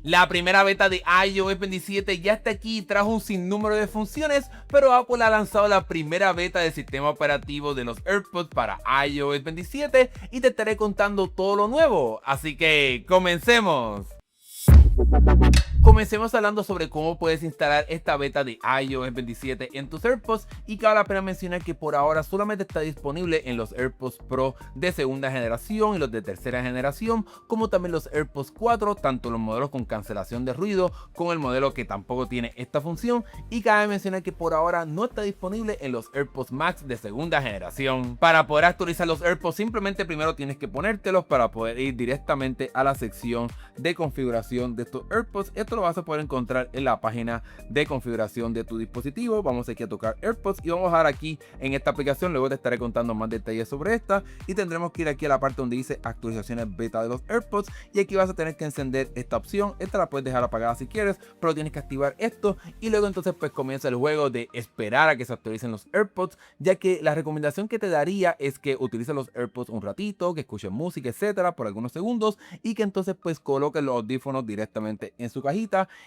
La primera beta de iOS 27 ya está aquí y trajo un sinnúmero de funciones, pero Apple ha lanzado la primera beta del sistema operativo de los AirPods para iOS 27 y te estaré contando todo lo nuevo, así que comencemos. Comencemos hablando sobre cómo puedes instalar esta beta de iOS 27 en tus AirPods, y cabe la pena mencionar que por ahora solamente está disponible en los AirPods Pro de segunda generación y los de tercera generación, como también los AirPods 4, tanto los modelos con cancelación de ruido como el modelo que tampoco tiene esta función, y cabe mencionar que por ahora no está disponible en los AirPods Max de segunda generación. Para poder actualizar los AirPods simplemente primero tienes que ponértelos para poder ir directamente a la sección de configuración de estos AirPods. Esto lo vas a poder encontrar en la página de configuración de tu dispositivo. Vamos aquí a tocar AirPods y vamos a dar aquí en esta aplicación. Luego te estaré contando más detalles sobre esta y tendremos que ir aquí a la parte donde dice actualizaciones beta de los AirPods, y aquí vas a tener que encender esta opción. Esta la puedes dejar apagada si quieres, pero tienes que activar esto y luego entonces pues comienza el juego de esperar a que se actualicen los AirPods, ya que la recomendación que te daría es que utilices los AirPods un ratito, que escuches música, etcétera, por algunos segundos, y que entonces pues coloques los audífonos directamente en su cajita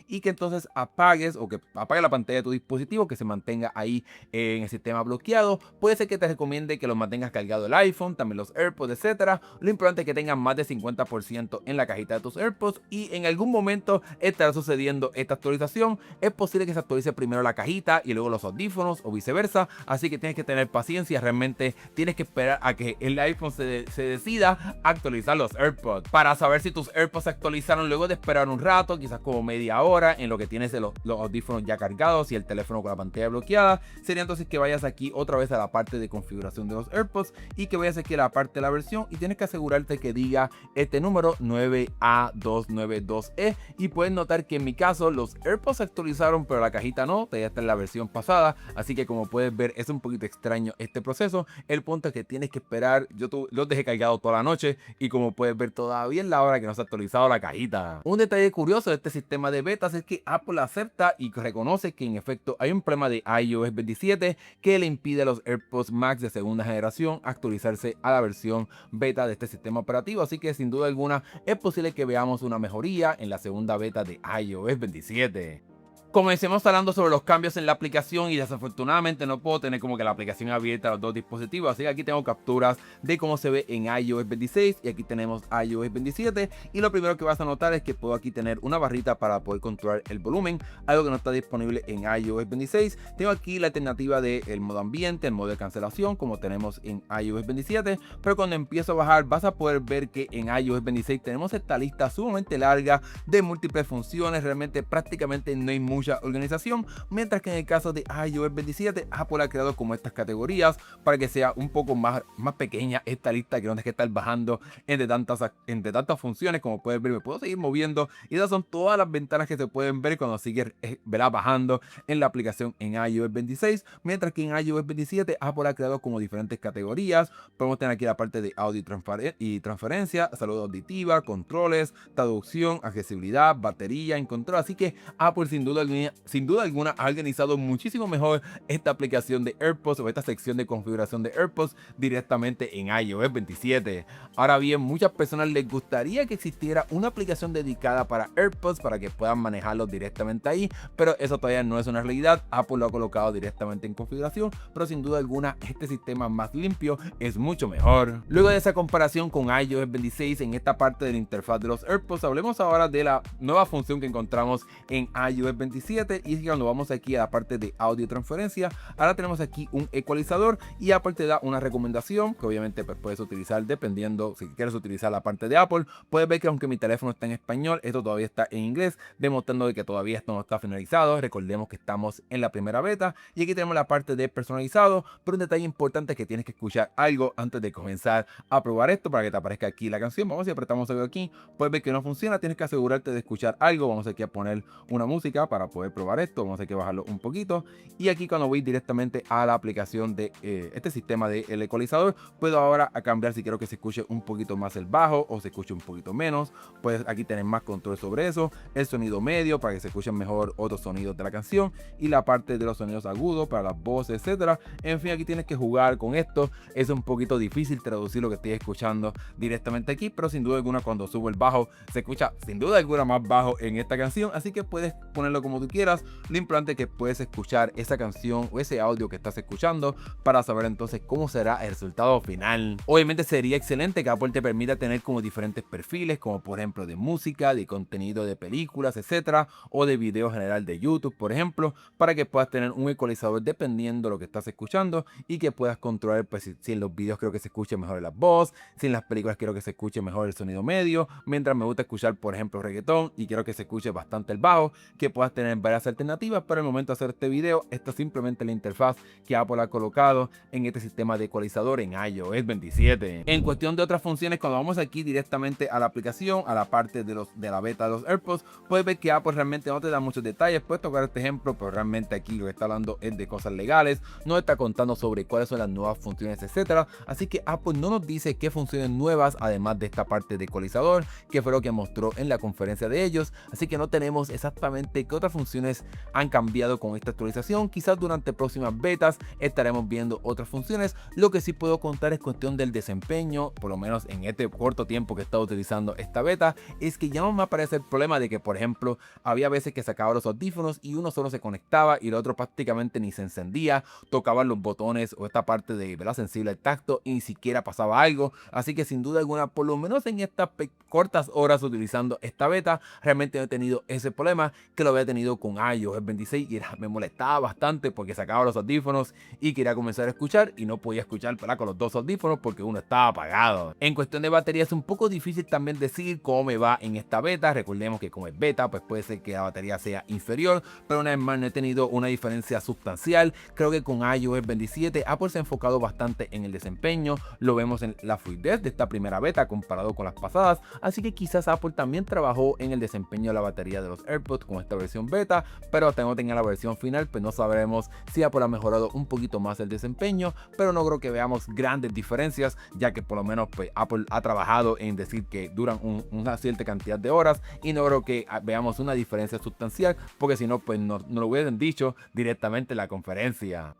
y que entonces apagues o que apague la pantalla de tu dispositivo, que se mantenga ahí en el sistema bloqueado. Puede ser que te recomiende que los mantengas cargado el iPhone, también los AirPods, etcétera. Lo importante es que tengan más de 50% en la cajita de tus AirPods, y en algún momento estará sucediendo esta actualización. Es posible que se actualice primero la cajita y luego los audífonos o viceversa, así que tienes que tener paciencia. Realmente tienes que esperar a que el iPhone se decida actualizar los AirPods. Para saber si tus AirPods se actualizaron luego de esperar un rato, quizás como media hora, en lo que tienes los audífonos ya cargados y el teléfono con la pantalla bloqueada, sería entonces que vayas aquí otra vez a la parte de configuración de los AirPods y que vayas aquí a la parte de la versión, y tienes que asegurarte que diga este número 9A292E, y puedes notar que en mi caso los AirPods se actualizaron pero la cajita no, todavía está en la versión pasada, así que como puedes ver es un poquito extraño este proceso. El punto es que tienes que esperar. Yo los dejé cargados toda la noche y como puedes ver todavía es la hora que no se ha actualizado la cajita. Un detalle curioso de este sistema de betas es que Apple acepta y reconoce que en efecto hay un problema de iOS 27 que le impide a los AirPods Max de segunda generación actualizarse a la versión beta de este sistema operativo, así que sin duda alguna es posible que veamos una mejoría en la segunda beta de iOS 27. Comencemos hablando sobre los cambios en la aplicación, y desafortunadamente no puedo tener como que la aplicación abierta a los dos dispositivos, así que aquí tengo capturas de cómo se ve en iOS 26 y aquí tenemos iOS 27, y lo primero que vas a notar es que puedo aquí tener una barrita para poder controlar el volumen, algo que no está disponible en iOS 26. Tengo aquí la alternativa del modo ambiente, el modo de cancelación como tenemos en iOS 27, pero cuando empiezo a bajar vas a poder ver que en iOS 26 tenemos esta lista sumamente larga de múltiples funciones. Realmente prácticamente no hay mucha organización, mientras que en el caso de iOS 27 Apple ha creado como estas categorías para que sea un poco más pequeña esta lista, que no tienes que estar bajando entre tantas funciones. Como puedes ver, me puedo seguir moviendo y esas son todas las ventanas que se pueden ver cuando sigues bajando en la aplicación en iOS 26, mientras que en iOS 27 Apple ha creado como diferentes categorías. Podemos tener aquí la parte de audio y transferencia, salud auditiva, controles, traducción, accesibilidad, batería en control, así que Apple sin duda alguna ha organizado muchísimo mejor esta aplicación de AirPods o esta sección de configuración de AirPods directamente en iOS 27. Ahora bien, muchas personas les gustaría que existiera una aplicación dedicada para AirPods para que puedan manejarlos directamente ahí, pero eso todavía no es una realidad. Apple lo ha colocado directamente en configuración, pero sin duda alguna este sistema más limpio es mucho mejor. Luego de esa comparación con iOS 26 en esta parte de la interfaz de los AirPods, hablemos ahora de la nueva función que encontramos en iOS 27, y es que cuando vamos aquí a la parte de audio transferencia, ahora tenemos aquí un ecualizador, y Apple te da una recomendación que obviamente pues puedes utilizar dependiendo si quieres utilizar la parte de Apple. Puedes ver que aunque mi teléfono está en español, esto todavía está en inglés, demostrando de que todavía esto no está finalizado. Recordemos que estamos en la primera beta, y aquí tenemos la parte de personalizado, pero un detalle importante es que tienes que escuchar algo antes de comenzar a probar esto para que te aparezca aquí la canción. Vamos, si apretamos algo aquí, puedes ver que no funciona, tienes que asegurarte de escuchar algo. Vamos aquí a poner una música para para poder probar esto. Vamos a tener que bajarlo un poquito. Y aquí cuando voy directamente a la aplicación de este sistema del ecualizador, puedo ahora a cambiar si quiero que se escuche un poquito más el bajo o se escuche un poquito menos. Puedes aquí tener más control sobre eso. El sonido medio para que se escuchen mejor otros sonidos de la canción. Y la parte de los sonidos agudos para las voces, etcétera. En fin, aquí tienes que jugar con esto. Es un poquito difícil traducir lo que estoy escuchando directamente aquí, pero sin duda alguna cuando subo el bajo se escucha sin duda alguna más bajo en esta canción, así que puedes ponerlo como tú quieras. Lo importante es que puedes escuchar esa canción o ese audio que estás escuchando para saber entonces cómo será el resultado final. Obviamente sería excelente que Apple te permita tener como diferentes perfiles, como por ejemplo de música, de contenido de películas, etcétera, o de video general de YouTube, por ejemplo, para que puedas tener un ecualizador dependiendo de lo que estás escuchando y que puedas controlar pues, si en los videos creo que se escuche mejor la voz, si en las películas quiero que se escuche mejor el sonido medio, mientras me gusta escuchar por ejemplo reggaetón y quiero que se escuche bastante el bajo, que puedas tener varias alternativas. Pero el momento de hacer este video, esta es simplemente la interfaz que Apple ha colocado en este sistema de ecualizador en iOS 27. En cuestión de otras funciones, cuando vamos aquí directamente a la aplicación, a la parte de la beta de los AirPods, puedes ver que Apple realmente no te da muchos detalles. Puedes tocar este ejemplo, pero realmente aquí lo que está hablando es de cosas legales, no está contando sobre cuáles son las nuevas funciones, etcétera. Así que Apple no nos dice qué funciones nuevas además de esta parte de ecualizador, que fue lo que mostró en la conferencia de ellos. Así que no tenemos exactamente qué otras funciones han cambiado con esta actualización. Quizás durante próximas betas estaremos viendo otras funciones. Lo que sí puedo contar es cuestión del desempeño, por lo menos en este corto tiempo que he estado utilizando esta beta, es que ya no me aparece el problema de que, por ejemplo, había veces que sacaba los audífonos y uno solo se conectaba y el otro prácticamente ni se encendía, tocaban los botones o esta parte de ¿verdad? Sensible al tacto y ni siquiera pasaba algo. Así que sin duda alguna, por lo menos en estas cortas horas utilizando esta beta, realmente no he tenido ese problema que lo había tenido con iOS 26 y me molestaba bastante porque sacaba los audífonos y quería comenzar a escuchar y no podía escuchar ¿verdad? Con los dos audífonos porque uno estaba apagado. En cuestión de batería es un poco difícil también decir cómo me va en esta beta. Recordemos que como es beta pues puede ser que la batería sea inferior, pero una vez más no he tenido una diferencia sustancial. Creo que con iOS 27 Apple se ha enfocado bastante en el desempeño, lo vemos en la fluidez de esta primera beta comparado con las pasadas, así que quizás Apple también trabajó en el desempeño de la batería de los AirPods con esta versión beta, pero hasta no tenga la versión final pues no sabremos si Apple ha mejorado un poquito más el desempeño, pero no creo que veamos grandes diferencias, ya que por lo menos pues Apple ha trabajado en decir que duran una cierta cantidad de horas y no creo que veamos una diferencia sustancial, porque si no pues no lo hubieran dicho directamente en la conferencia.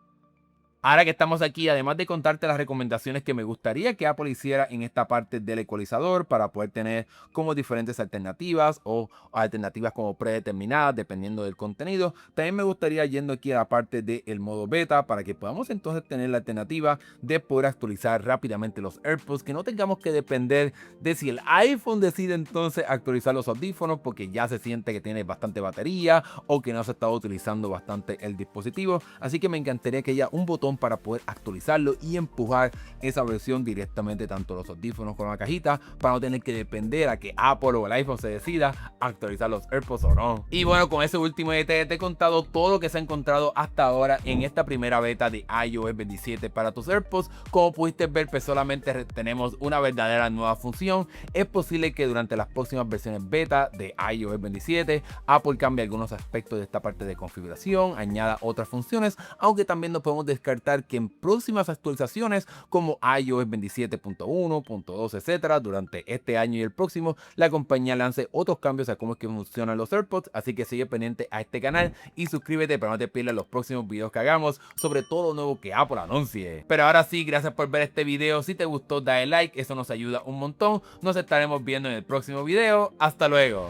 Ahora que estamos aquí, además de contarte las recomendaciones que me gustaría que Apple hiciera en esta parte del ecualizador para poder tener como diferentes alternativas o alternativas como predeterminadas dependiendo del contenido, también me gustaría yendo aquí a la parte del modo beta para que podamos entonces tener la alternativa de poder actualizar rápidamente los AirPods, que no tengamos que depender de si el iPhone decide entonces actualizar los audífonos porque ya se siente que tiene bastante batería o que no se está utilizando bastante el dispositivo. Así que me encantaría que haya un botón para poder actualizarlo y empujar esa versión directamente tanto los audífonos como la cajita para no tener que depender a que Apple o el iPhone se decida actualizar los AirPods o no. Y bueno, con ese último detalle te he contado todo lo que se ha encontrado hasta ahora en esta primera beta de iOS 27 para tus AirPods. Como pudiste ver, pues solamente tenemos una verdadera nueva función. Es posible que durante las próximas versiones beta de iOS 27 Apple cambie algunos aspectos de esta parte de configuración, añada otras funciones, aunque también no podemos descartar que en próximas actualizaciones como iOS 27.1, 2, etcétera, durante este año y el próximo, la compañía lance otros cambios a cómo es que funcionan los AirPods. Así que sigue pendiente a este canal y suscríbete para no te pierdas los próximos videos que hagamos sobre todo lo nuevo que Apple anuncie. Pero ahora sí, gracias por ver este video. Si te gustó, dale like, eso nos ayuda un montón. Nos estaremos viendo en el próximo video. Hasta luego.